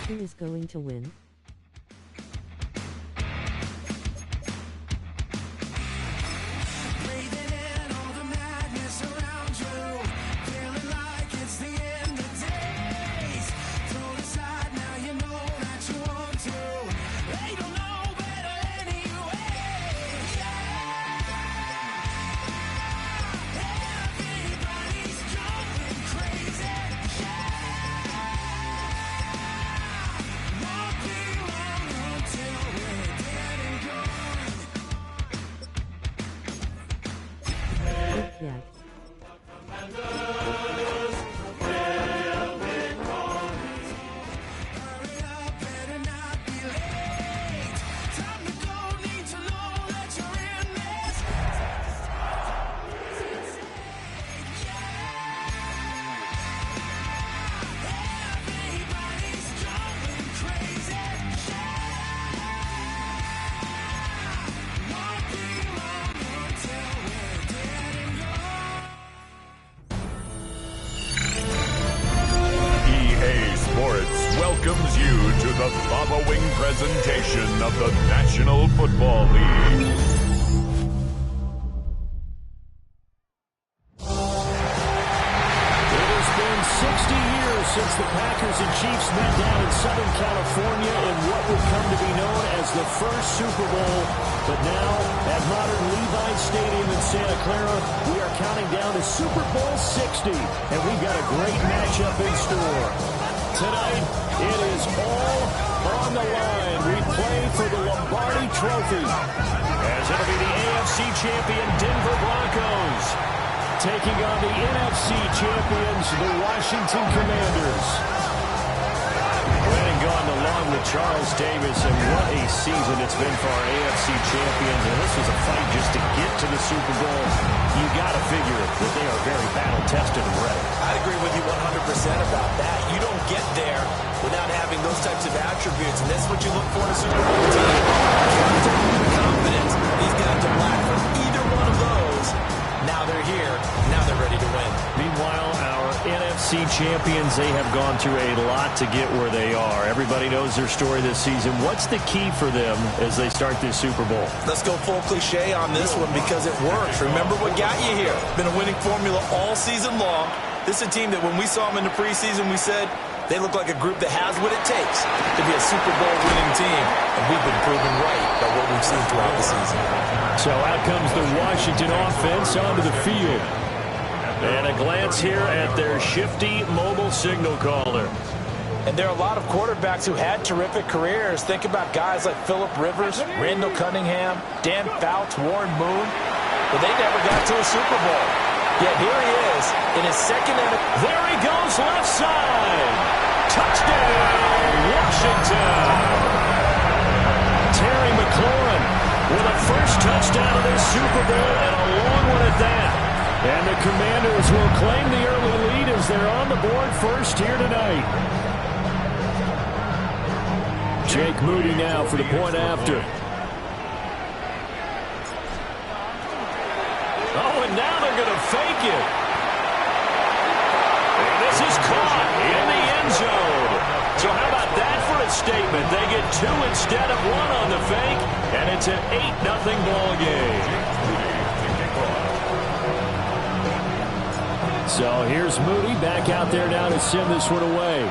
Who is going to win? Yes. Welcomes you to the following presentation of the National Football League. It has been 60 years since the Packers and Chiefs met down in Southern California in what would come to be known as the first Super Bowl. But now, at modern Levi Stadium in Santa Clara, we are counting down to Super Bowl 60, and we've got a great matchup in store. Tonight, it is all on the line. We play for the Lombardi Trophy, as it'll be the AFC champion Denver Broncos taking on the NFC champions, the Washington Commanders. Went and gone along with Charles Davis, and what a season it's been for our AFC champions. And this was a fight just to get to the Super Bowl. You got to figure that they are very battle-tested and ready. I agree with you 100% about that. You don't get there without having those types of attributes, and that's what you look for in a Super Bowl team. Character, confidence. These guys are black for either one of those. Now they're here. Now they're ready to win. Meanwhile, our NFC champions, they have gone through a lot to get where they are. Everybody knows their story this season. What's the key for them as they start this Super Bowl? Let's go full cliche on this one because it works. Remember what got you here. Been a winning formula all season long. This is a team that when we saw them in the preseason, we said they look like a group that has what it takes to be a Super Bowl winning team. And we've been proven right by what we've seen throughout the season. So out comes the Washington offense onto the field. And a glance here at their shifty mobile signal caller. And there are a lot of quarterbacks who had terrific careers. Think about guys like Phillip Rivers, Randall Cunningham, Dan Fouts, Warren Moon. But they never got to a Super Bowl. Yet here he is in his second inning. There he goes left side. Touchdown, Washington. Terry McLaurin with a first touchdown of this Super Bowl, and a long one at that. And the Commanders will claim the early lead as they're on the board first here tonight. Jake Moody now for the point after. Oh, and now they're going to fake it. And this is caught in the end zone. So how about that for a statement? They get two instead of one on the fake, and it's an 8-0 ball game. So here's Moody back out there now to send this one away.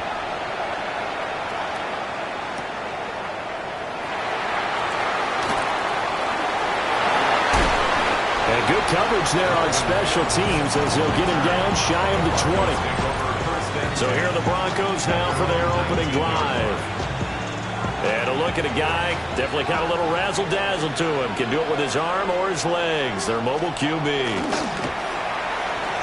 And good coverage there on special teams as they'll get him down shy of the 20. So here are the Broncos now for their opening drive. And a look at a guy, definitely got a little razzle-dazzle to him. Can do it with his arm or his legs. Their mobile QB.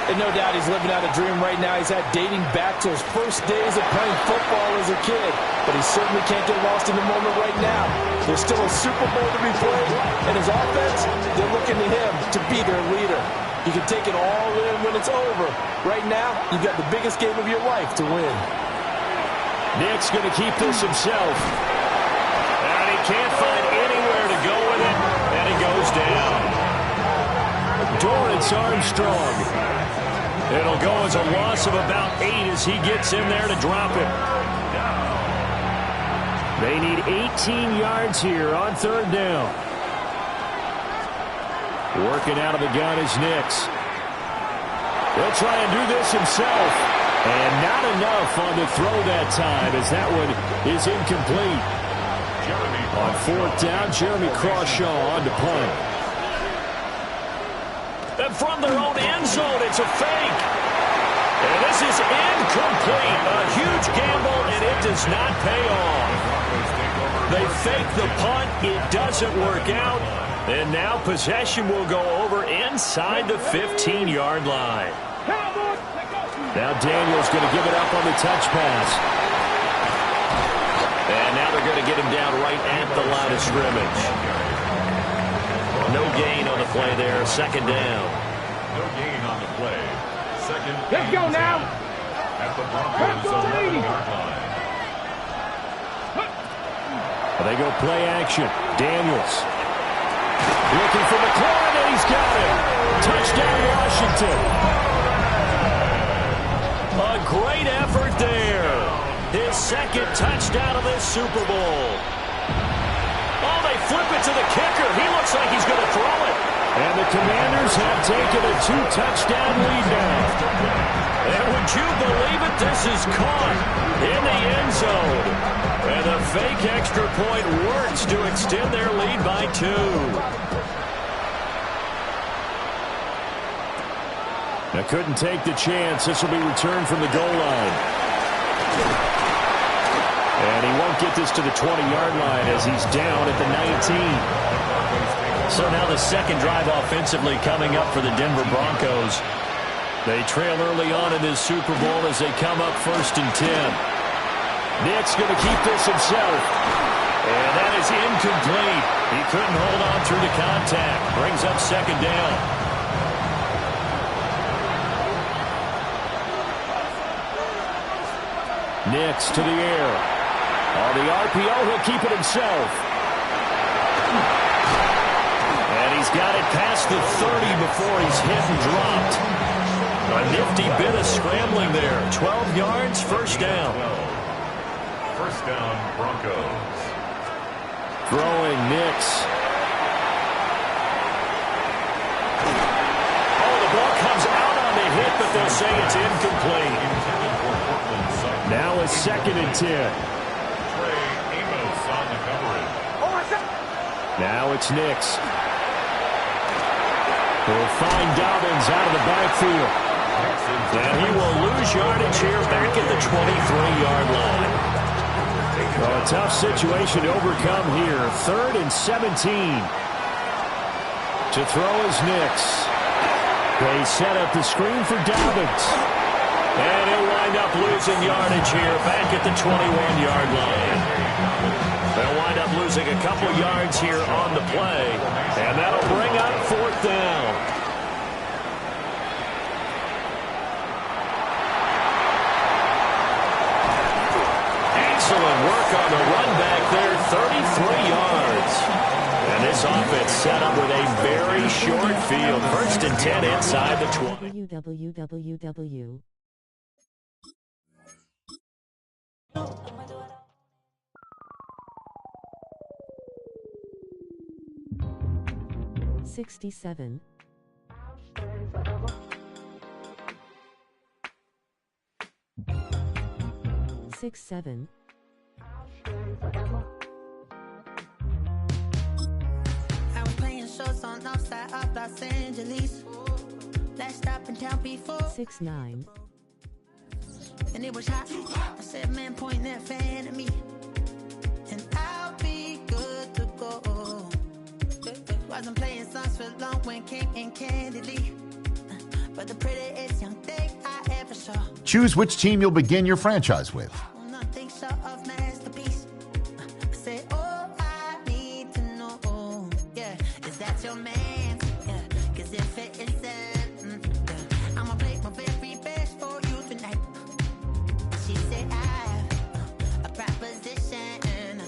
And no doubt he's living out a dream right now. He's had dating back to his first days of playing football as a kid. But he certainly can't get lost in the moment right now. There's still a Super Bowl to be played. And his offense, they're looking to him to be their leader. You can take it all in when it's over. Right now, you've got the biggest game of your life to win. Nick's going to keep this himself. And he can't find anywhere to go with it. And he goes down. Dorrance Armstrong. It'll go as a loss of about 8 as he gets in there to drop it. They need 18 yards here on third down. Working out of the gun is Nix. He'll try and do this himself. And not enough on the throw that time as that one is incomplete. On fourth down, Jeremy Crawshaw on to punt. And from their own end zone, it's a fake. And this is incomplete. A huge gamble, and it does not pay off. They fake the punt. It doesn't work out. And now possession will go over inside the 15-yard line. Now Daniel's going to give it up on the touch pass. And now they're going to get him down right at the line of scrimmage. No gain on the play there. Second down. No gain on the play. Second. Let's go now. At the Broncos 11-yard line. They go play action. Daniels. Looking for McLaurin, and he's got it. Touchdown, Washington. A great effort there. His second touchdown of this Super Bowl. Oh, they flip it to the kicker. He looks like he's going to throw it. And the Commanders have taken a 2-touchdown lead now. And would you believe it? This is caught in the end zone. And the fake extra point works to extend their lead by 2. Now couldn't take the chance. This will be returned from the goal line. And he won't get this to the 20-yard line as he's down at the 19. So now the second drive offensively coming up for the Denver Broncos. They trail early on in this Super Bowl as they come up 1st and 10. Nick's going to keep this himself. And that is incomplete. He couldn't hold on through the contact. Brings up second down. Nix to the air. On the RPO, he'll keep it himself. And he's got it past the 30 before he's hit and dropped. A nifty bit of scrambling there. 12 yards, first down. First down, Broncos. Throwing Nix. Oh, the ball comes out on the hit, but they'll say it's incomplete. Now it's 2nd and 10. Now it's Nix. We'll find Dobbins out of the backfield. And he will lose yardage here back at the 23-yard line. Well, a tough situation to overcome here. 3rd and 17. To throw is Nix. They set up the screen for Dobbins. And he'll wind up losing yardage here back at the 21-yard line. They'll wind up losing a couple yards here on the play. And that'll bring up 4th down. Excellent work on the run back there, 33 yards. And this offense set up with a very short field. 1st and 10 inside the 20. www. 67. Six, 7. I was playing shows on outside of Los Angeles. Last stop in town before 6, 9. and it was hot. I said, man, point that fan at me, and I'll be good to go. Wasn't playing songs for long when King and Candidly, but the prettiest young thing I ever saw. Choose which team you'll begin your franchise with. Nothing short of masterpiece. I said, oh, I need to know, yeah, is that your man? Yeah, 'cause if it isn't, yeah, I'ma play my very best for you tonight. She said, I have a proposition.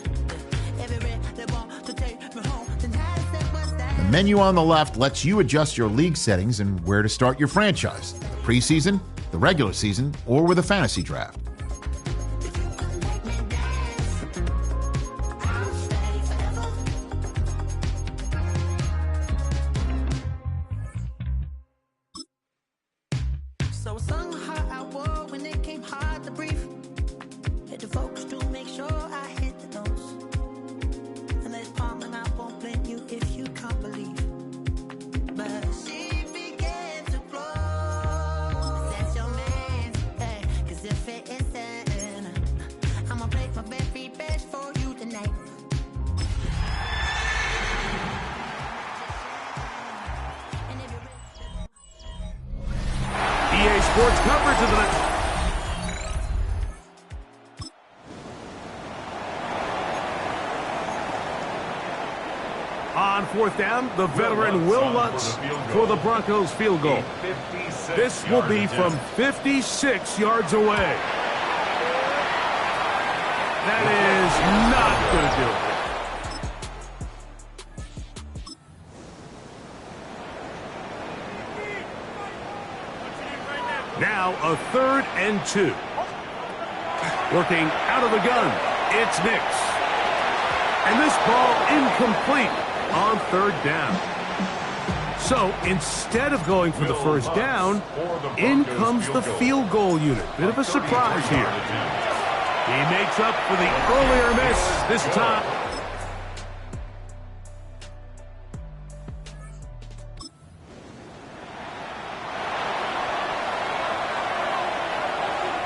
Everywhere they want to take me home tonight. The menu on the left lets you adjust your league settings and where to start your franchise. The preseason, the regular season, or with a fantasy draft. On fourth down, the veteran Will Lutz for the Broncos field goal. This will be from 56 yards away. That is not going to do it. Now a 3rd and 2. Working out of the gun, it's Nix. And this ball incomplete on 3rd down. So instead of going for the first down, in comes the field goal unit. Bit of a surprise here. He makes up for the earlier miss this time.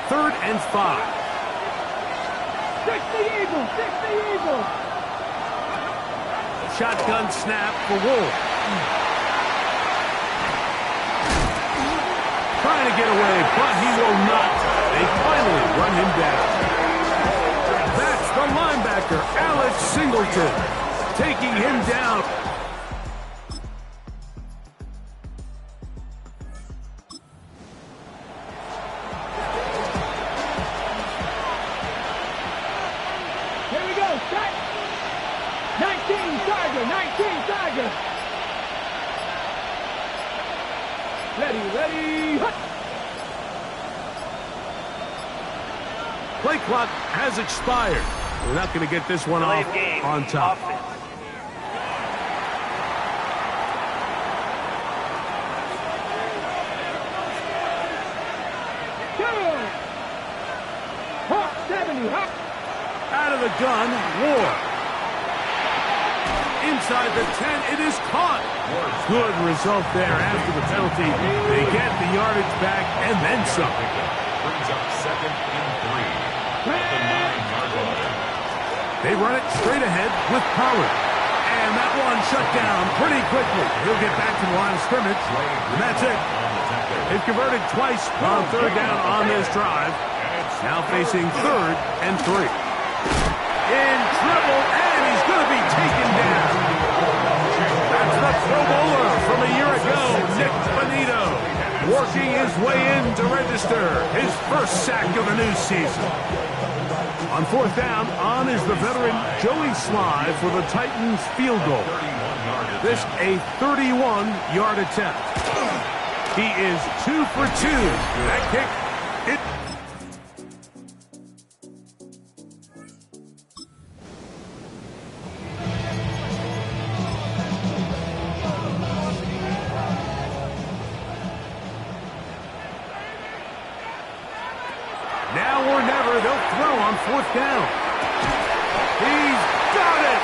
Third and 5. Fix the Eagles! Fix the Eagles! Shotgun snap for Wolf. Trying to get away, but he will not. They finally run him down. That's the linebacker, Alex Singleton, taking him down. Here we go, set! 19 Tiger, 19 Tiger! Ready, hut! Play clock has expired. We're not going to get this one off on top. Hawk 70, Hawk! Out of the gun, Ward. Inside the 10, it is caught. Good result there after the penalty. They get the yardage back and then some. Brings up 2nd and 3. At the 9-yard line. They run it straight ahead with Pollard. And that one shut down pretty quickly. He'll get back to the line of scrimmage. And that's it. They've converted twice on 3rd down on this drive. Now facing 3rd and 3. In trouble, and he's going to be taken down. That's the Pro Bowler from a year ago, Nick Bonito, working his way in to register his first sack of the new season. On 4th down, on is the veteran Joey Sly for the Titans field goal. This a 31-yard attempt. He is 2 for 2. That kick, it... Now or never, they'll throw on 4th down. He's got it!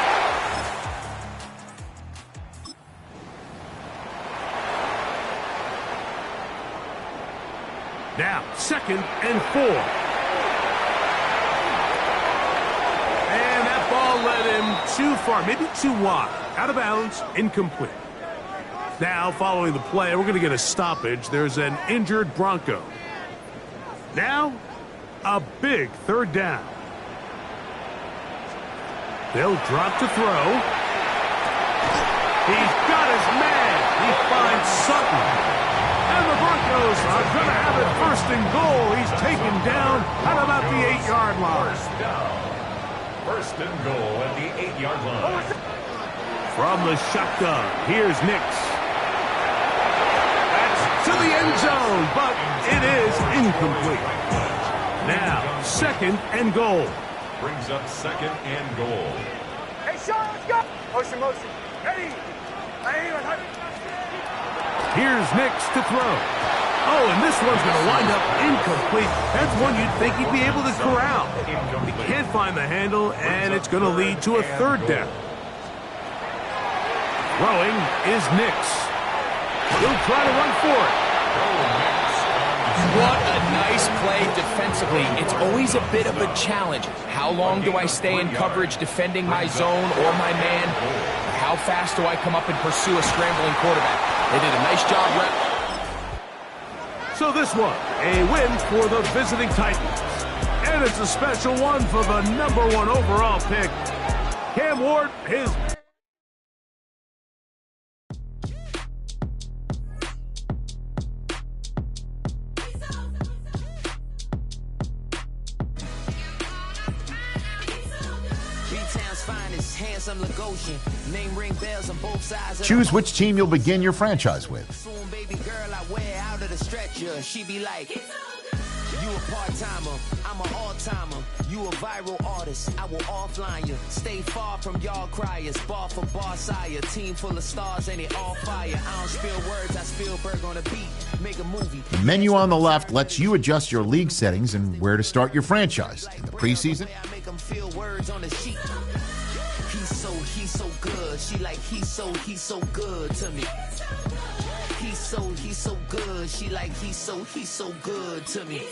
Now, 2nd and 4. And that ball led him too far, maybe too wide. Out of bounds, incomplete. Now, following the play, we're going to get a stoppage. There's an injured Bronco. Now, a big 3rd down. They'll drop to throw. He's got his man. He finds Sutton. And the Broncos are going to have it 1st and goal. He's taken down at about the 8-yard line. 1st and goal at the 8-yard line. From the shotgun, here's Nix. That's to the end zone, but it is incomplete. Now, 2nd and goal. Brings up 2nd and goal. Hey, Sean, let's go! Motion, motion. Ready! Here's Nix to throw. Oh, and this one's going to wind up incomplete. That's one you'd think he'd be able to corral. He can't find the handle, and it's going to lead to a 3rd down. Throwing is Nix. He'll try to run for it. What a nice play defensively. It's always a bit of a challenge. How long do I stay in coverage defending my zone or my man? How fast do I come up and pursue a scrambling quarterback? They did a nice job, Rep. So this one, a win for the visiting Titans. And it's a special one for the #1 overall pick. Cam Ward, his Choose which team you'll begin your franchise with. Soon, baby girl, I wear out of the stretcher. She be like, you a part-timer, I'm an all-timer. You a viral artist, I will offline you. Stay far from y'all criers, bar for bar sire. Team full of stars and it all fire. I don't spill words, I Spielberg on a beat. Make a movie. The menu on the left lets you adjust your league settings and where to start your franchise. In the preseason, I make 'em feel words on the sheet. He's so good. She like, he's so good to me. He's so good. She like, he's so good to me.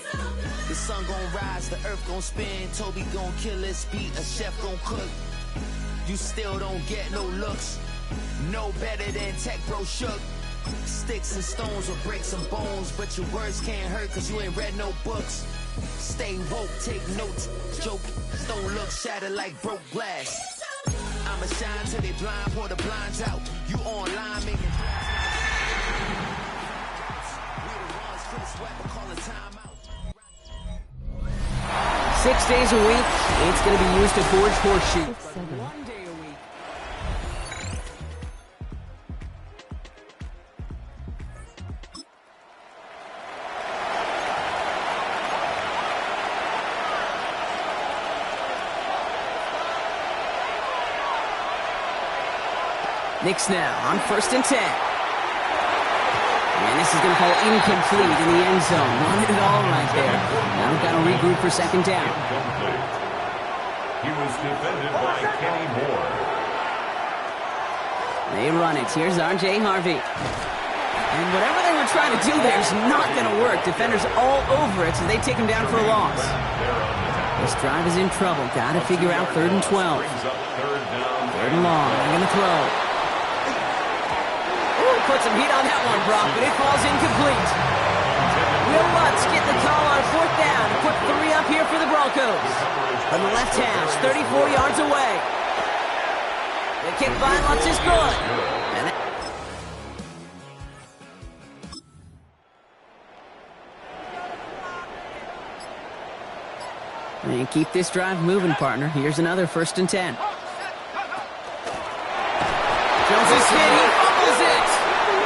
The sun gon' rise, the earth gon' spin. Toby gon' kill this beat, a chef gon' cook. You still don't get no looks. No better than Tech Bro Shook. Sticks and stones will break some bones, but your words can't hurt cause you ain't read no books. Stay woke, take notes. Joke, don't look shattered like broke glass. I'ma shine till they blind, pour the blinds out. You online making we the ones for the sweat, but call a timeout. 6 days a week, it's going to be used to forge horseshoes. 6-7. 1 day a week. Knicks now on 1st and 10. And this is going to fall incomplete in the end zone. Wanted it all right there. Now we've got to regroup for 2nd down. He was defended by Kenny Moore. They run it. Here's R.J. Harvey. And whatever they were trying to do there is not going to work. Defenders all over it, so they take him down for a loss. This drive is in trouble. Got to figure out 3rd and 12. 3rd and long. They're going to throw. Put some heat on that one, Brock, but it falls incomplete. Will Lutz get the call on 4th down to put 3 up here for the Broncos. From the left hash, 34 yards away. The kick by Lutz is good. And keep this drive moving, partner. Here's another 1st and 10. Jones is hit. He fumbles it.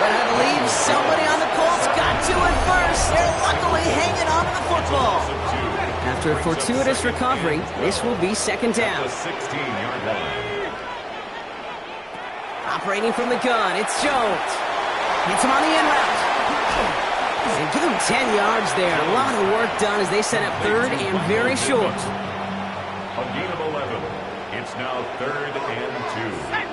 But I believe somebody on the Colts got to it first. They're luckily hanging on to the football. After a fortuitous recovery, this will be 2nd down. 16-yard line. Operating from the gun, it's Jones. Hits him on the in route. And give him 10 yards there. A lot of work done as they set up 3rd and very short. A gain of 11. It's now 3rd and 2.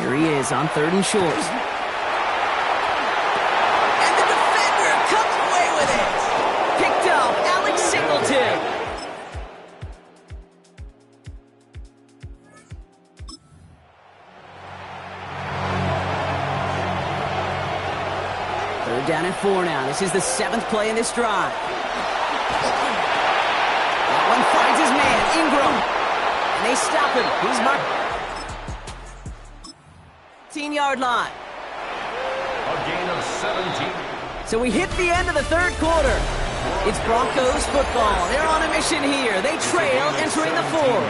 Here he is on 3rd and short. And the defender comes away with it. Picked up, Alex Singleton. Third down and 4 now. This is the 7th play in this drive. That one finds his man, Ingram. And they stop him. He's marked. 15-yard line. A gain of 17. So we hit the end of the 3rd quarter. It's Broncos football. They're on a mission here. They trail entering the 4th.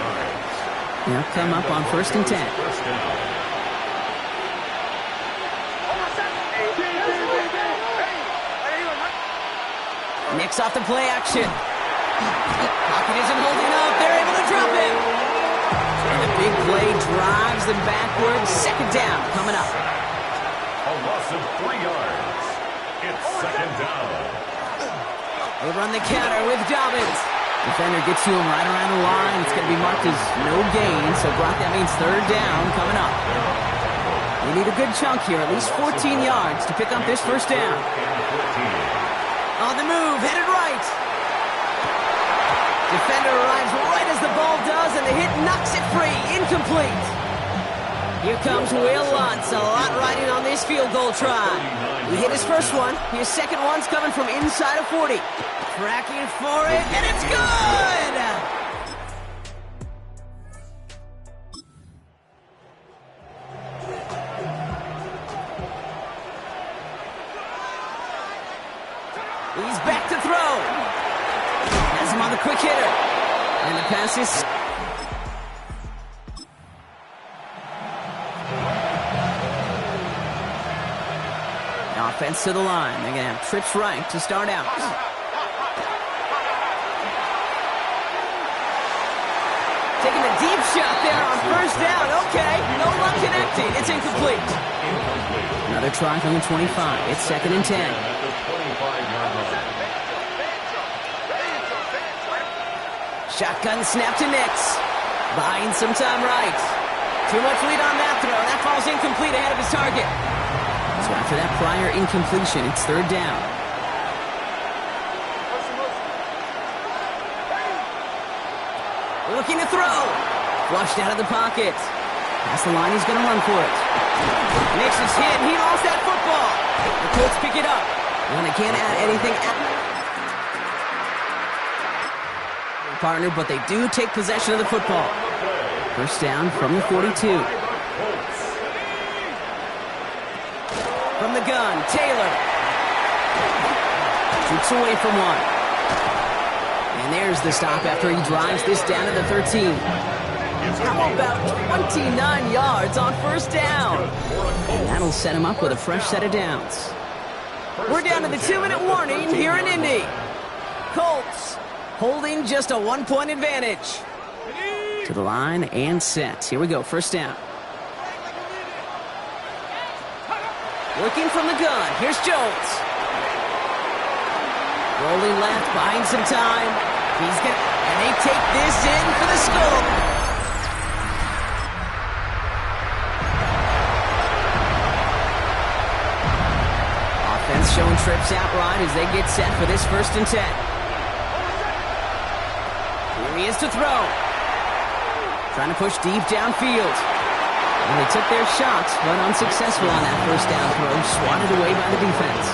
They'll come up on 1st and 10. Knicks off the play action. Pocket isn't holding up. They're able to drop it. And the big play drives them backwards. 2nd down coming up. A loss of 3 yards. It's 2nd down. They run the counter with Dobbins. Defender gets to him right around the line. It's going to be marked as no gain. So, Brock, that means 3rd down coming up. They need a good chunk here, at least 14 yards to pick up this 1st down. On the move, headed right. Defender arrives right as the ball does, and the hit knocks it free. Incomplete. Here comes Will Lutz. A lot riding on this field goal try. He hit his first one. His second one's coming from inside of 40. Tracking for it, and it's good! He's back to throw. Has him on the quick hitter. And the pass is Offense to the line. They're going to have trips right to start out. Taking a deep shot there on first down. Okay, no luck connecting. It's incomplete. Another try from the 25. It's 2nd and 10. Shotgun snap to Nix. Buying some time right. Too much lead on that throw. That falls incomplete ahead of his target. So after that prior incompletion, it's 3rd down. Looking to throw. Flushed out of the pocket. Past the line, he's going to run for it. Nix is hit, and he lost that football. The Colts pick it up. And they can't add anything partner, but they do take possession of the football. First down from the 42. From the gun, Taylor. Shoots away from one. And there's the stop after he drives this down to the 13. How about 29 yards on first down? And that'll set him up with a fresh set of downs. We're down to the 2-minute warning here in Indy. Colts holding just a 1-point advantage. To the line and set. Here we go, first down. Looking from the gun. Here's Jones. Rolling left, buying some time. And they take this in for the score. Offense showing trips out right as they get set for this 1st and 10. Here he is to throw. Trying to push deep downfield. And they took their shots, but unsuccessful on that first down throw. Swatted away by the defense.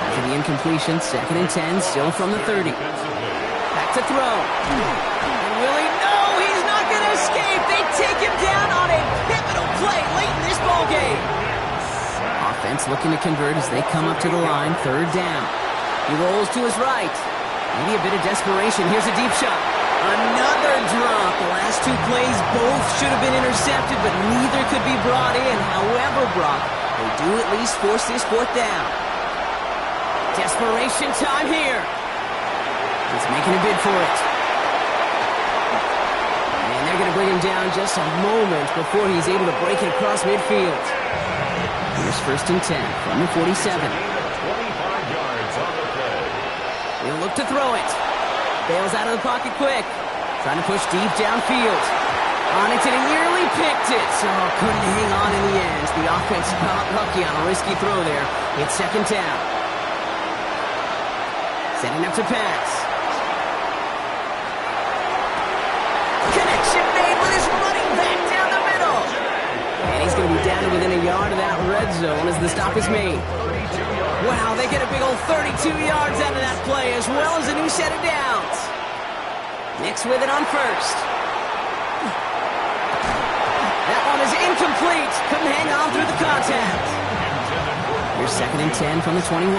After the incompletion, 2nd and 10, still from the 30. Back to throw. And Willie, no, he's not going to escape. They take him down on a pivotal play late in this ballgame. Offense looking to convert as they come up to the line, 3rd down. He rolls to his right. Maybe a bit of desperation. Here's a deep shot. Another drop. The last 2 plays both should have been intercepted, but neither could be brought in. However, Brock, they do at least force this 4th down. Desperation time here. He's making a bid for it. And they're going to bring him down just a moment before he's able to break it across midfield. Here's 1st and 10 from the 47. 25 yards on the play. He'll look to throw it. Bails out of the pocket quick. Trying to push deep downfield. On it, and he nearly picked it. So couldn't hang on in the end. The offense got lucky on a risky throw there. It's 2nd down. Setting up to pass. Connection made with his running back down the middle. And he's going to be down to within a yard of that red zone as the stop is made. Wow, they get a big old 32 yards out of that play, as well as a new set of downs. Nix with it on first. That one is incomplete. Couldn't hang on through the contact. Here's 2nd and 10 from the 21.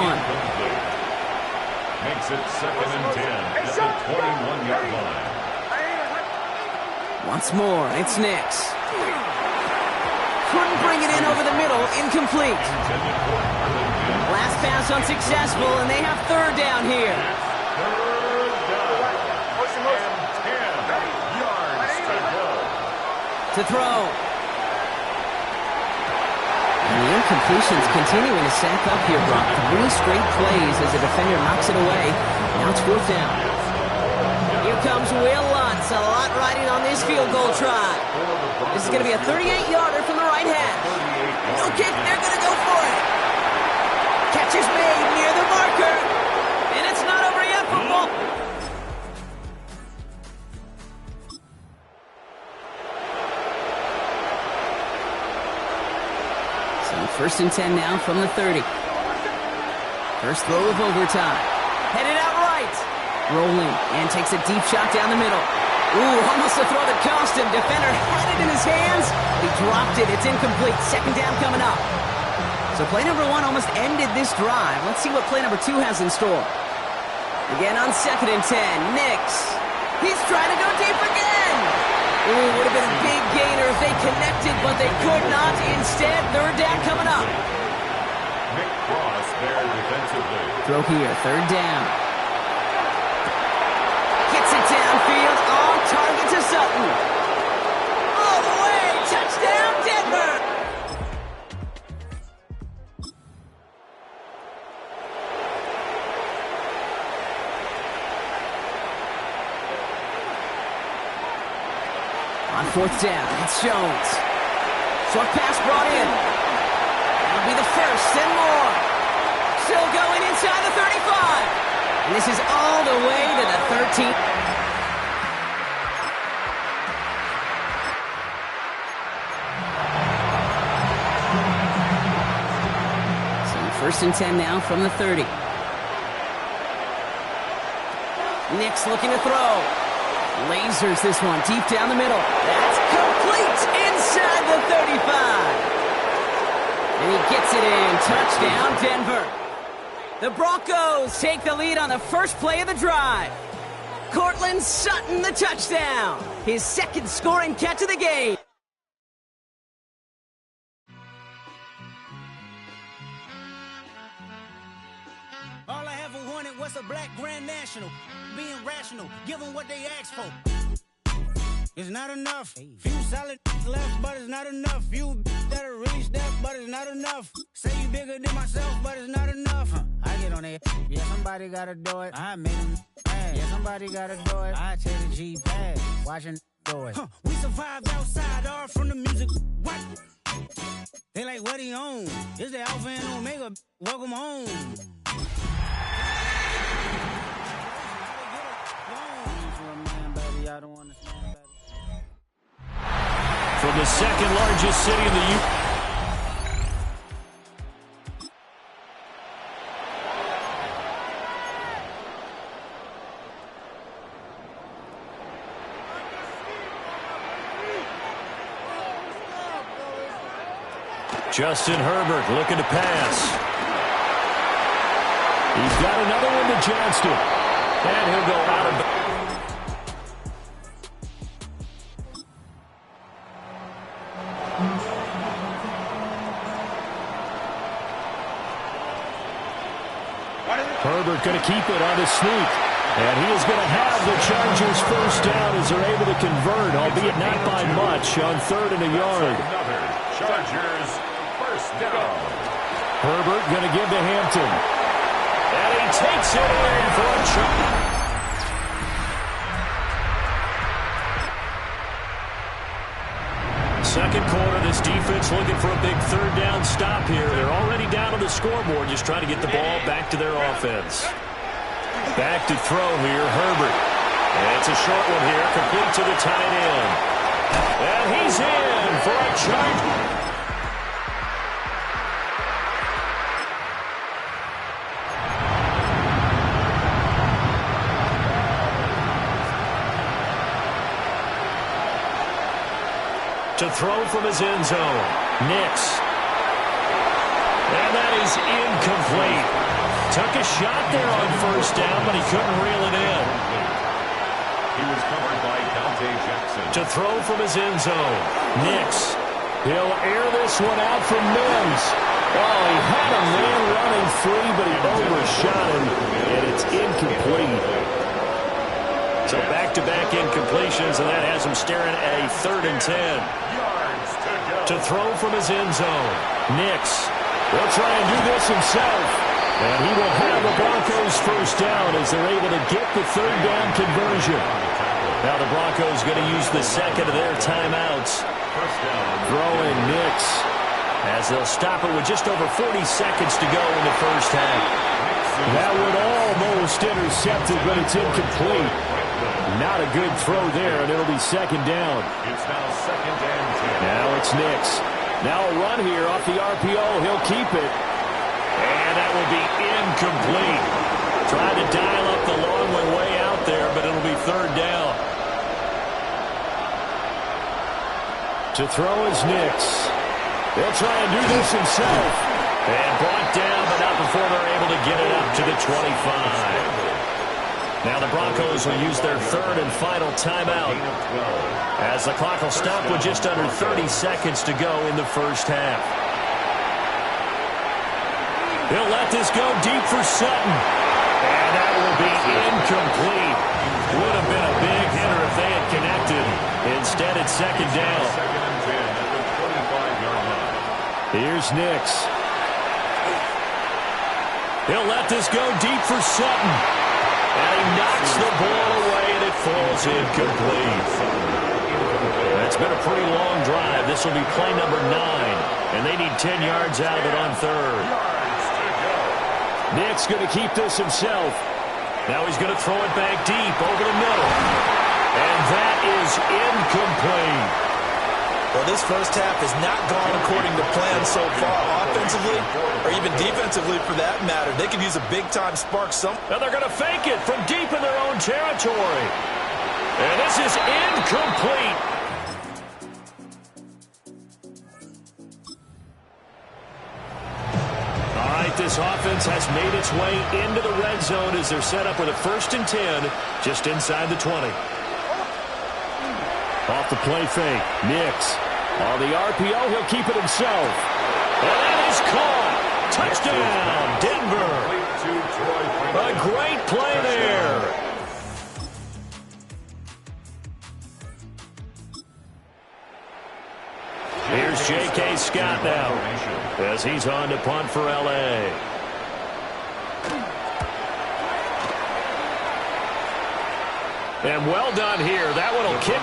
Makes it 2nd and 10 at the 21-yard line. Once more, it's Nix. Couldn't bring it in over the middle. Incomplete. Last pass unsuccessful, and they have 3rd down here. 3rd down. And 10 yards to go. To throw. And the incompletions continuing to stack up here, Brock. 3 straight plays as a defender knocks it away. Now it's 4th down. Here comes Will Lutz. A lot riding on this field goal try. This is going to be a 38-yarder from the right hash. No kick. They're going to go for it. Catch is made near the marker. And it's not over yet, football. So 1st and 10 now from the 30. First throw of overtime. Headed out right. Rolling and takes a deep shot down the middle. Ooh, almost a throw that cost him. Defender had it in his hands. He dropped it. It's incomplete. 2nd down coming up. So play number 1 almost ended this drive. Let's see what play number 2 has in store. Again on 2nd and 10. Nix. He's trying to go deep again. Ooh, would have been a big gainer if they connected, but they could not. Instead, 3rd down coming up. there defensively. Throw here, third down. Gets it downfield, on target to Sutton. All the way, touchdown Denver! On fourth down, it's Jones. Short pass brought in. That'll be the first and more. Still going inside the 35. And this is all the way to the 13. So first and 10 now from the 30. Nick's looking to throw. Lasers this one deep down the middle. That's complete inside the 35. And he gets it in. Touchdown, Denver. The Broncos take the lead on the first play of the drive. Cortland Sutton, the touchdown. His second scoring catch of the game. All I ever wanted was a black Grand National. Being rational, give them what they ask for. It's not enough. Few solid left, but it's not enough. Few that are really step, but it's not enough. Say you bigger than myself, but it's not enough. I get on it. Yeah, somebody gotta do it. I made them mad. Yeah, somebody gotta do it. I take the G pad, watching do it. We survived outside, all from the music. What? They like what he own. It's the Alpha and Omega. Welcome home. From the second largest city in the U.S. Justin Herbert looking to pass. He's got another one to Johnston. And he'll go out of the... Herbert going to keep it on his sneak. And he is going to have the Chargers first down as they're able to convert, albeit not by much, on 3rd and a yard. Another Chargers first down. Herbert going to give to Hampton. And he takes it in for a try. Second quarter, this defense looking for a big 3rd down stop here. They're already down on the scoreboard, just trying to get the ball back to their offense. Back to throw here, Herbert. And it's a short one here, complete to the tight end. And he's in for a charge. To throw from his end zone. Nix. And that is incomplete. Took a shot there on first down, but he couldn't reel it in. He was covered by Dante Jackson. To throw from his end zone. Nix. He'll air this one out from Mims. Oh, he had a man running free, but he overshot him, and it's incomplete. So back-to-back incompletions, and that has him staring at a 3rd and 10. To throw from his end zone. Nix will try and do this himself. And he will have the Broncos first down as they're able to get the 3rd down conversion. Now the Broncos going to use the second of their timeouts. Throwing Nix as they'll stop it with just over 40 seconds to go in the first half. That would almost intercept it, but it's incomplete. Not a good throw there, and it'll be 2nd down. It's now 2nd and 10. Now it's Nix. Now a run here off the RPO. He'll keep it. And that will be incomplete. Trying to dial up the long one way out there, but it'll be 3rd down. To throw is Nix. He'll try and do this himself. And brought down, but not before they're able to get it up to the 25. Now the Broncos will use their 3rd and final timeout as the clock will stop with just under 30 seconds to go in the first half. He'll let this go deep for Sutton. And that will be incomplete. Would have been a big hitter if they had connected. Instead, it's second down. Here's Nix. He'll let this go deep for Sutton. And he knocks the ball away, and it falls incomplete. That's been a pretty long drive. This will be play number 9. And they need 10 yards out of it on third. Nick's going to keep this himself. Now he's going to throw it back deep over the middle. And that is incomplete. Well, this first half has not gone according to plan so far, offensively or even defensively for that matter. They could use a big-time spark somewhere. And they're going to fake it from deep in their own territory. And this is incomplete. All right, this offense has made its way into the red zone as they're set up with a 1st and 10 just inside the 20. Off the play fake, Nix. On the RPO, he'll keep it himself. And that is caught. Touchdown, Denver. A great play there. Here's J.K. Scott now as he's on to punt for L.A. And well done here. That one will kick.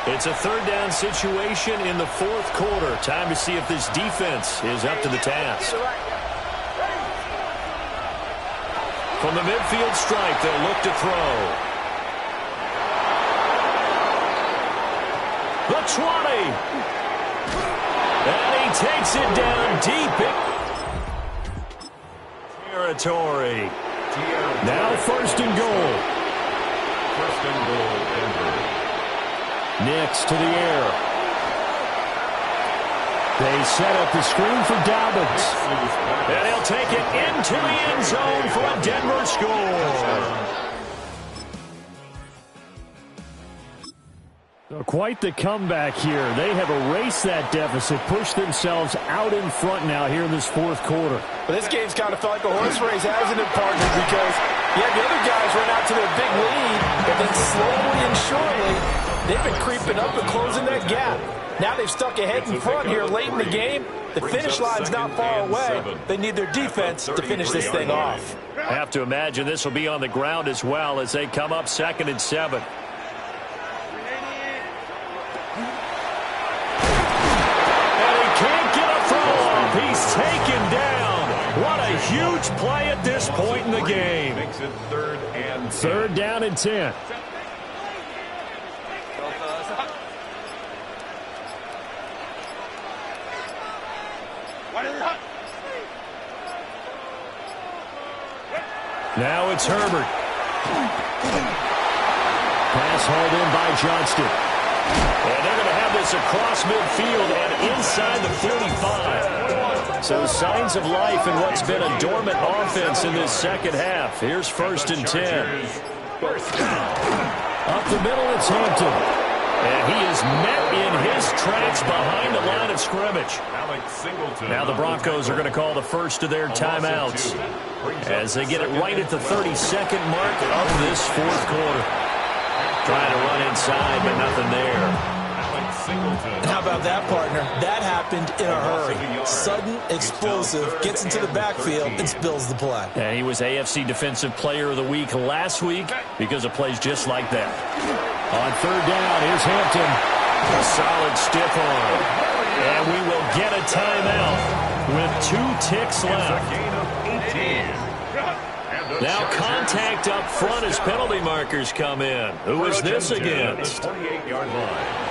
It's a 3rd down situation in the 4th quarter. Time to see if this defense is up to the task. From the midfield stripe, they'll look to throw. The 20. And he takes it down deep in territory. Now 1st and goal. 1st and goal, Denver. Nix to the air. They set up the screen for Dobbins. And he'll take it into the end zone for a Denver score. Quite the comeback here. They have erased that deficit, pushed themselves out in front now here in this 4th quarter. But this game's kind of felt like a horse race, hasn't it, partner? Because you had the other guys run out to their big lead, but then slowly and surely, they've been creeping up and closing that gap. Now they've stuck ahead in front here late in the game. The finish line's not far away. They need their defense to finish this thing off. I have to imagine this will be on the ground as well as they come up 2nd and 7. He's taken down. What a huge play at this point in the game. Makes it 3rd and 3rd down and 10. Now it's Herbert. Pass hauled in by Johnston. And they're going to have this across midfield and inside the 45. So signs of life in what's been a dormant offense in this 2nd half. Here's 1st and 10. Up the middle, it's Hampton. And he is met in his tracks behind the line of scrimmage. Now the Broncos are going to call the first of their timeouts as they get it right at the 32nd mark of this 4th quarter. Trying to run inside, but nothing there. And how about that, partner? That happened in a hurry. Sudden, explosive, gets into the backfield, and spills the play. And he was AFC Defensive Player of the Week last week because of plays just like that. On 3rd down, here's Hampton. A solid stiff arm. And we will get a timeout with 2 ticks left. Now contact up front as penalty markers come in. Who is this against? 28-yard line.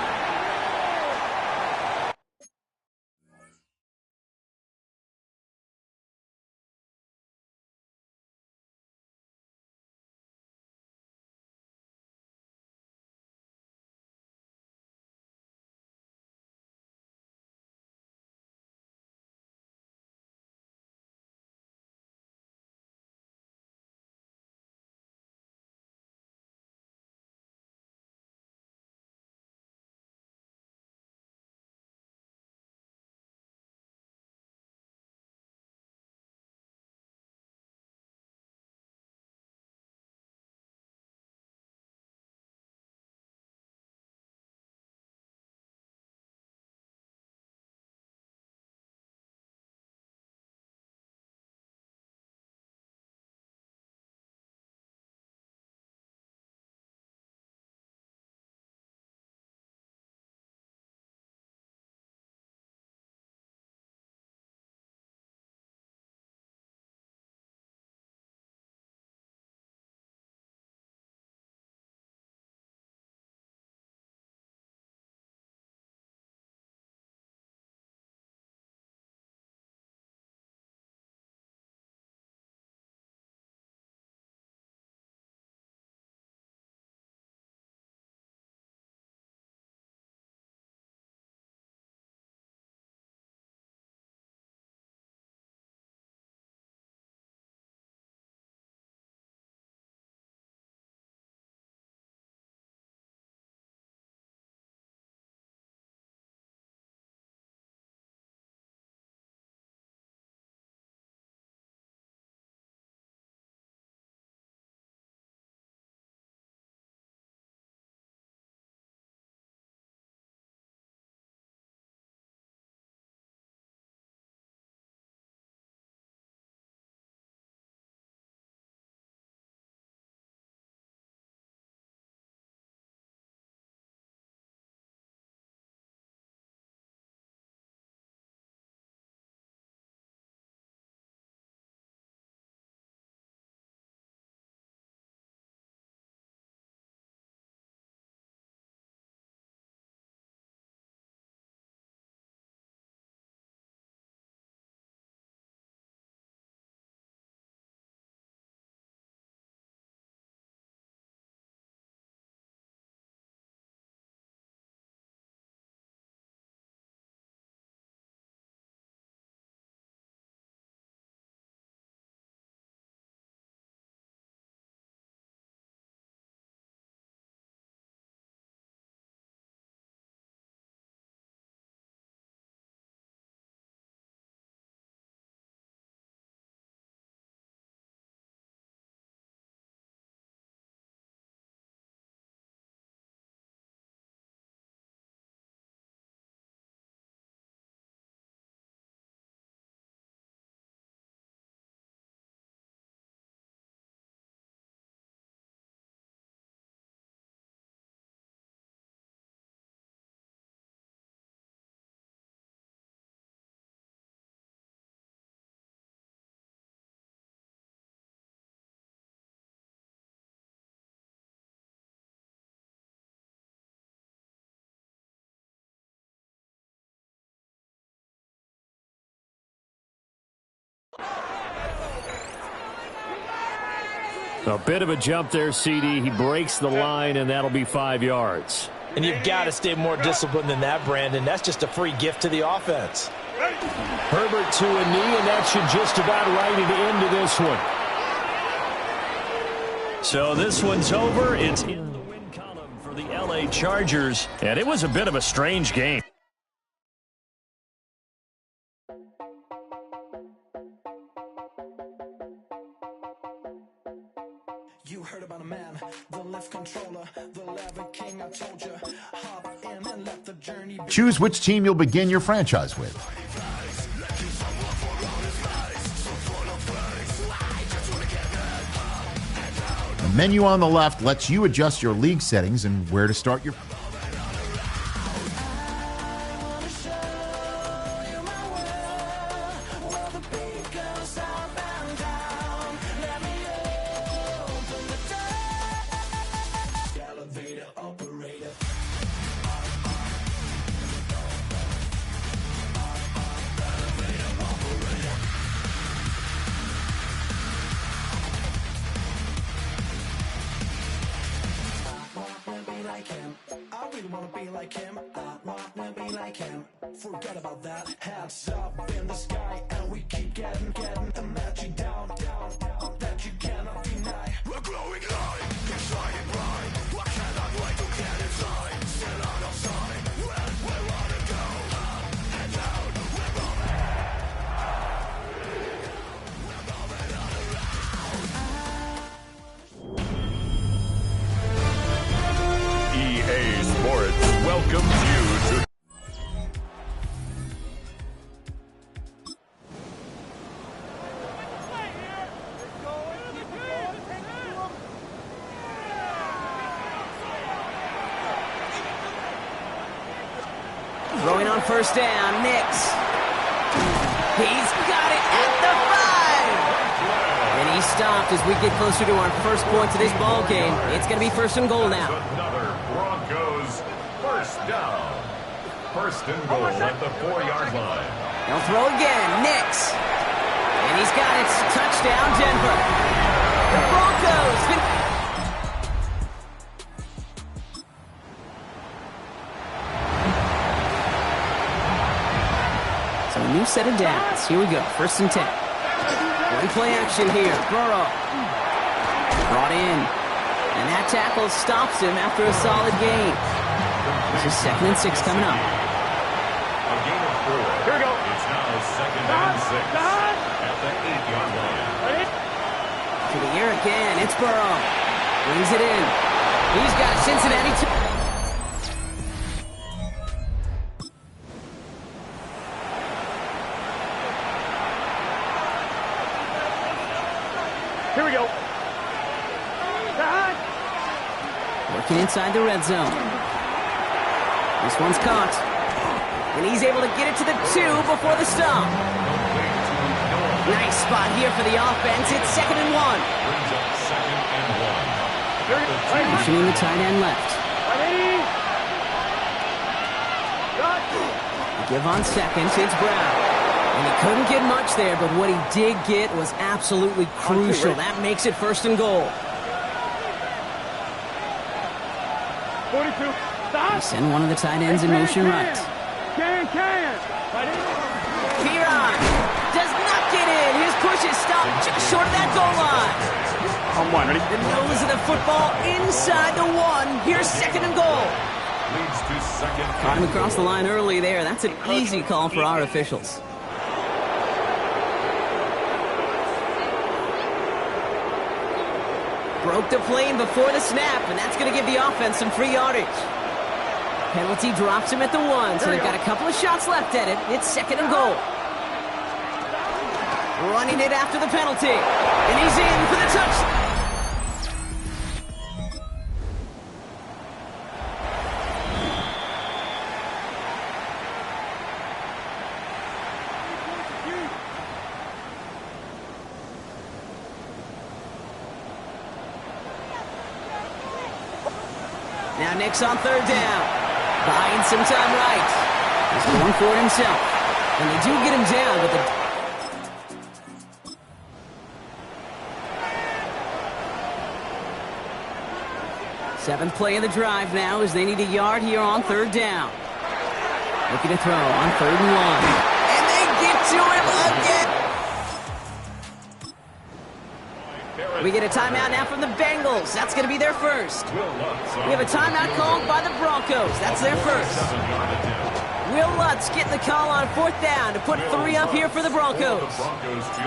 A bit of a jump there, CD. He breaks the line, and that'll be 5 yards. And you've got to stay more disciplined than that, Brandon. That's just a free gift to the offense. Herbert to a knee, and that should just about write it into this one. So this one's over. It's in the win column for the LA Chargers, and it was a bit of a strange game. You heard about a man, the lift controller, the lever king, I told you. Hop in and let the journey be. Choose which team you'll begin your franchise with. The menu on the left lets you adjust your league settings and where to start your... Forget about that. Hats up in the sky, and we keep getting the magic down that you cannot deny. We're glowing light, exciting bright. I cannot wait to get inside. Still out of sight. When we wanna go up and down, we're EA Sports welcomes you to Throwing on first down, Nix. He's got it at the 5. And he stopped as we get closer to our first point to this ball game. It's going to be first and goal now. another Broncos first down. First and goal at the 4-yard line. They'll throw again, Nix. And he's got it. Touchdown, Denver. The Broncos. So a new set of downs. Here we go. First and 10. Ready play action here. Burrow. Brought in. And that tackle stops him after a solid gain. This is 2nd and 6 coming up. A gain of 4. Here we go. It's now 2nd and 6 at the 8-yard line. To the air again. It's Burrow. Brings it in. He's got Cincinnati. Here we go. Working inside the red zone. This one's caught. And he's able to get it to the 2 before the stop. Nice spot here for the offense. It's 2nd and 1. Brings up 2nd and 1. Pushing the tight end left. Give on seconds. It's Brown. And he couldn't get much there, but what he did get was absolutely crucial. That makes it first and goal. 42. They send one of the tight ends in motion right. Can. Piron does not get in. His push is stopped just short of that goal line. On one, ready? The nose of the football inside the 1. Here's 2nd and goal. Leads to 2nd. Caught him across the line early there. That's an easy call for our officials. Broke the plane before the snap, and that's going to give the offense some free yardage. Penalty drops him at the 1, so they've got a couple of shots left at it. It's 2nd and goal. Running it after the penalty, and he's in for the touchdown. Now Nick's on 3rd down. Buying some time right. He's going for it himself. And they do get him down, but the... Seventh play of the drive now as they need a yard here on third down. Looking to throw on 3rd and 1. And they get to him again. We get a timeout now from the Bengals. That's going to be their first. We have a timeout called by the Broncos. That's their first. Will Lutz getting the call on 4th down to put 3 up here for the Broncos.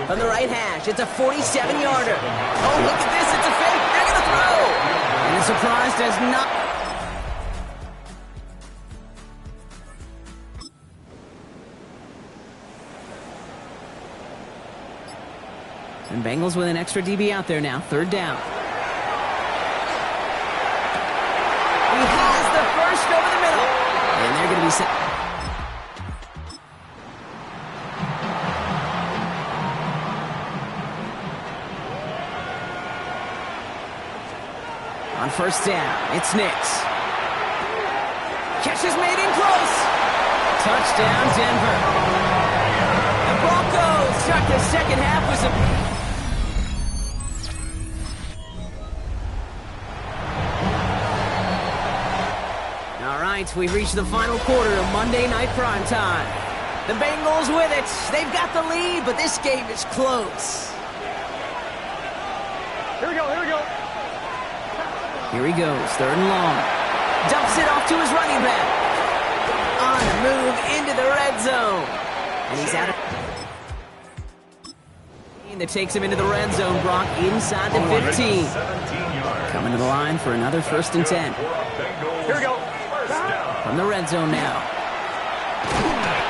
From the right hash, it's a 47-yarder. Oh, look at this. It's a fake. They're going to throw. And the surprise does not... And Bengals with an extra DB out there now. 3rd down. He has the first over the middle. And they're going to be set. On 1st down, it's Nix. Catch is made in close. Touchdown, Denver. The Broncos start the second half with some... All right, we've reached the final quarter of Monday Night Primetime. The Bengals with it. They've got the lead, but this game is close. Here we go, here we go. Here he goes, 3rd and long. Dumps it off to his running back. On the move into the red zone. And he's out of... That takes him into the red zone, Brock, inside the 15. Coming to the line for another 1st and 10. Here we go. From the red zone now.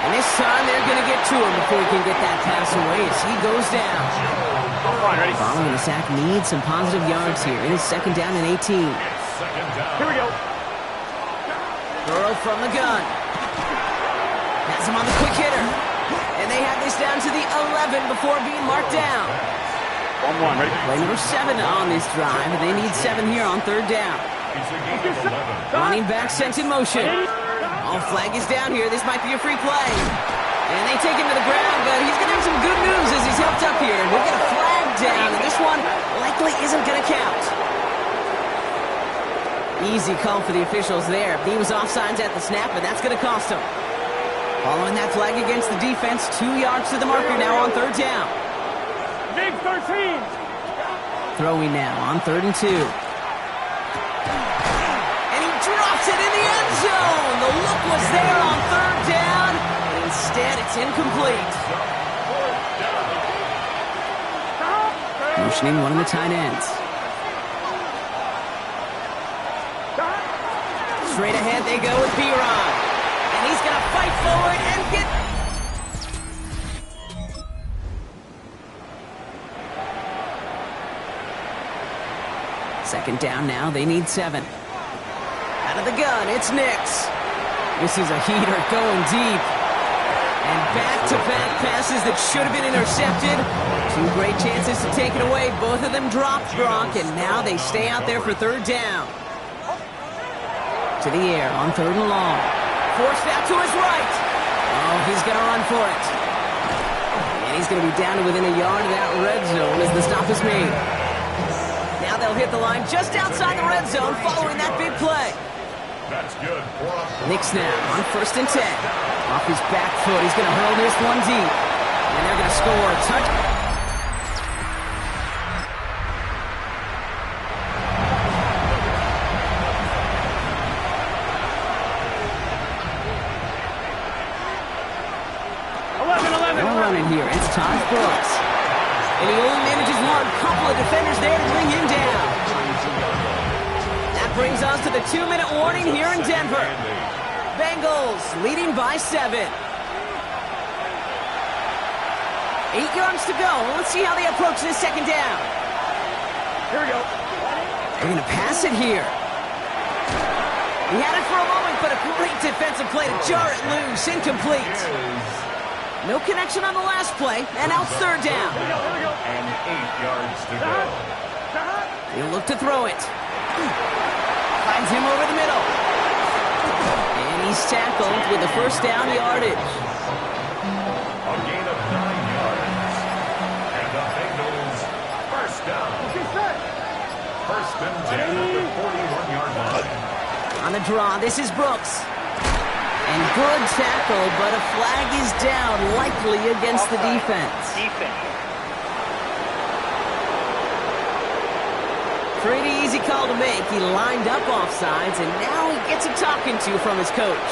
And this time they're going to get to him before he can get that pass away as he goes down. Following the sack needs some positive yards here. It is 2nd down and 18. Here we go. Throw from the gun. Has him on the quick hitter. And they have this down to the 11 before being marked down. 1-1, ready? Play number 7 on this drive. And they need 7 here on 3rd down. Running back sent in motion. Oh, flag is down here. This might be a free play. And they take him to the ground, but he's going to have some good news as he's helped up here. We'll get a flag down, and this one likely isn't going to count. Easy call for the officials there. He was offsides at the snap, but that's going to cost him. Following that flag against the defense, 2 yards to the marker now on 3rd down. Big 13. Throwing now on 3rd and 2. And he drops it in the end zone. The look was there on 3rd down, but instead it's incomplete. Motioning one of the tight ends. Straight ahead they go with B-Ron. And he's going to fight forward and get... Second down now, they need 7. Out of the gun, it's Nix. This is a heater going deep. And back-to-back passes that should have been intercepted. 2 great chances to take it away. Both of them dropped, Brock, and now they stay out there for 3rd down. To the air on 3rd and long. Forced out to his right. Oh, he's going to run for it. And he's going to be down to within a yard of that red zone as the stop is made. Now they'll hit the line just outside the red zone following that big play. That's good. Nix now on 1st and 10. Off his back foot, he's going to hurl this one deep. And they're going to score a touchdown. Here. It's Todd Brooks. And he only manages one. Couple of defenders there to bring him down. That brings us to the 2-minute warning here in Denver. Bengals leading by 7. 8 yards to go. Let's see how they approach this 2nd down. Here we go. They're going to pass it here. He had it for a moment, but a great defensive play to jar it loose. Incomplete. No connection on the last play, and now it's 3rd down. And 8 yards to go. He'll look to throw it. Finds him over the middle. And he's tackled with the 1st down yardage. A gain of 9 yards. And the Bengals 1st down. 1st and 10 at the 41-yard line. On the draw, this is Brooks. And good tackle, but a flag is down, likely against the defense. Pretty easy call to make. He lined up offsides, and now he gets a talking to from his coach.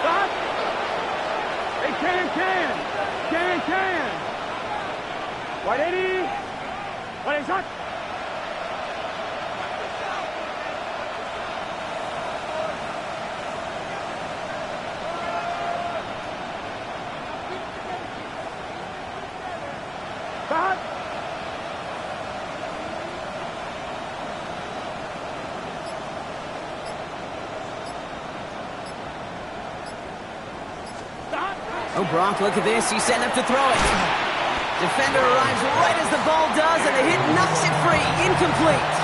Stop! Hey, can! 180! 180 shot! Stop! Oh, Gronk, look at this. He's setting up to throw it. Defender arrives right as the ball does, and the hit knocks it free. Incomplete.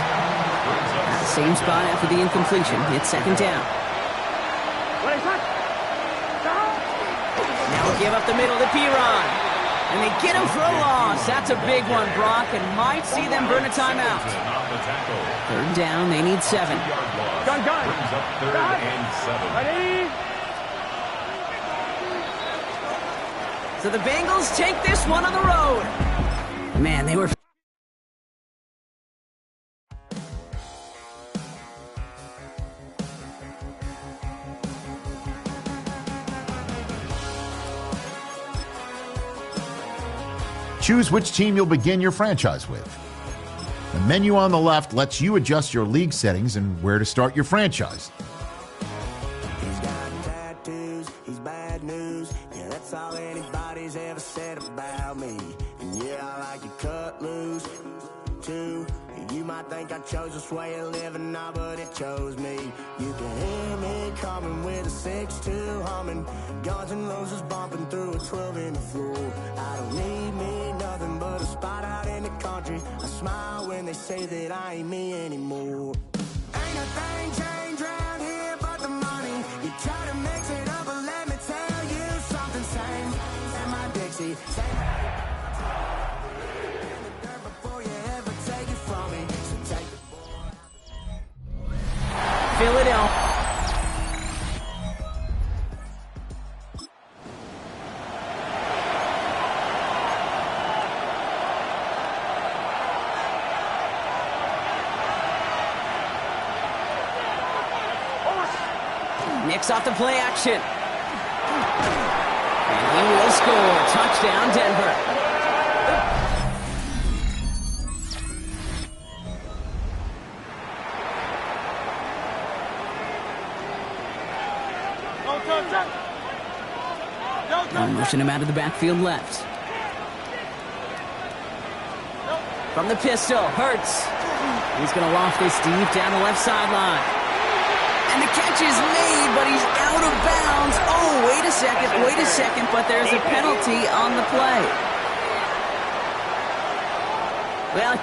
Same spot after the incompletion. It's second down. Now we give up the middle to Piron. And they get him for a loss. That's a big one, Brock, and might see them burn a timeout. Third down, they need 7. Gun. Brings up third and 7. So the Bengals take this one on the road. Man, they were... Choose which team you'll begin your franchise with. The menu on the left lets you adjust your league settings and where to start your franchise. He's got tattoos, he's bad news. Yeah, that's all anybody's ever said about me. And yeah, I like to cut loose, too. You might think I chose this way of living now, but it chose me. You can hear me coming with a 6-2 humming. Guns and Roses bumping through a 12 in the floor. I don't need me nothing but a spot out in the country. I smile when they say that I ain't me anymore. Ain't a thing changed around here but the money. You try to mix it up, but let me tell you something. Same in my Dixie. Philadelphia. Knicks off the play action. And he will score. Touchdown, Denver. Motion him out of the backfield left. From the pistol, Hurts. He's going to loft this deep down the left sideline. And the catch is made, but he's out of bounds. Oh, wait a second, but there's a penalty on the play. Well...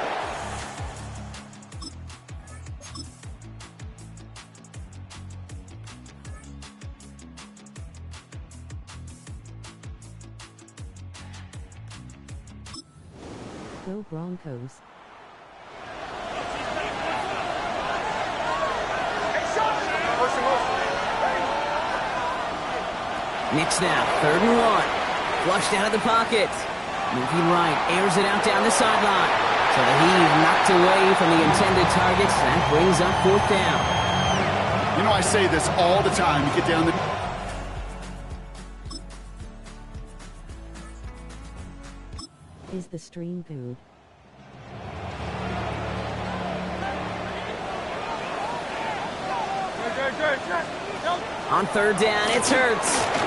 Go Broncos. Knicks now, 3rd and 1. Flushed out of the pocket. Moving right, airs it out down the sideline. So the heave knocked away from the intended targets. That brings up 4th down. You know, I say this all the time. You get down the... Is the stream good? On 3rd down, it's Hurts.